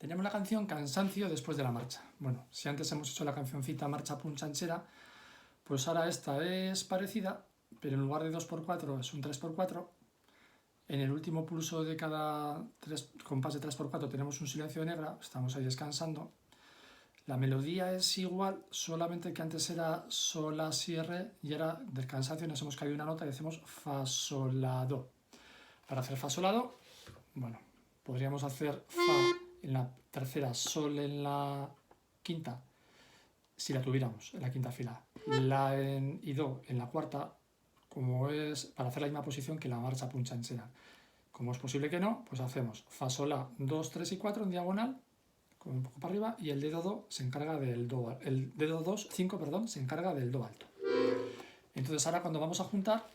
Tenemos la canción Cansancio después de la marcha. Bueno, si antes hemos hecho la cancioncita Marcha Punchanchera, pues ahora esta es parecida, pero en lugar de 2×4 es un 3×4. En el último pulso de cada compás de 3×4 tenemos un silencio de negra, estamos ahí descansando. La melodía es igual, solamente que antes era sol, la, si, re, y ahora del cansancio nos hemos caído una nota y decimos fa, sol, la, do. Para hacer fa, sol, la, do, bueno, podríamos hacer fa en la tercera, sol en la quinta, si la tuviéramos en la quinta fila, la y do en la cuarta, como es para hacer la misma posición que la marcha punchanchera. Como es posible que no, pues hacemos fa, sol, la, 2, 3 y 4 en diagonal, con un poco para arriba, y el dedo do se encarga del do, el dedo 2, 5, perdón, se encarga del do alto. Entonces ahora cuando vamos a juntar,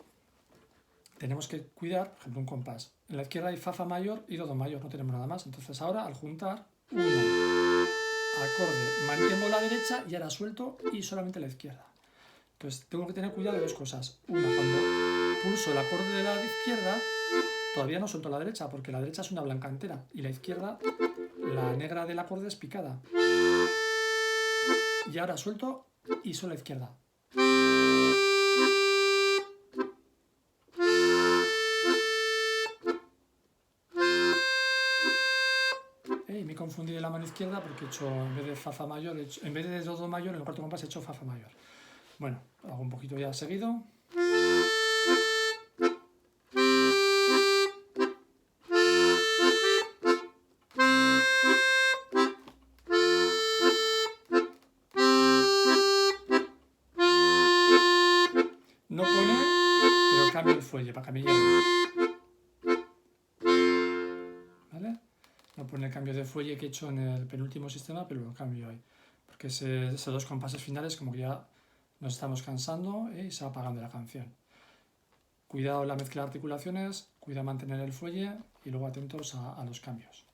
tenemos que cuidar, por ejemplo, un compás. En la izquierda hay fa mayor y do mayor, no tenemos nada más. Entonces ahora al juntar, 1, acorde, mantengo la derecha y ahora suelto y solamente la izquierda. Entonces tengo que tener cuidado de dos cosas. Una, cuando pulso el acorde de la izquierda, todavía no suelto la derecha, porque la derecha es una blanca entera y la izquierda, la negra del acorde es picada. Y ahora suelto y solo la izquierda. Me he confundido de la mano izquierda porque he hecho, en vez de fa mayor, en vez de do mayor, en el cuarto compás he hecho fa mayor. Bueno, hago un poquito ya seguido. No pone, pero cambio el fuelle para que me llegue. ¿Vale? No pone el cambio de fuelle que he hecho en el penúltimo sistema, pero lo cambio ahí. Porque esos dos compases finales como que ya nos estamos cansando y se va apagando la canción. Cuidado en la mezcla de articulaciones, cuidado mantener el fuelle y luego atentos a los cambios.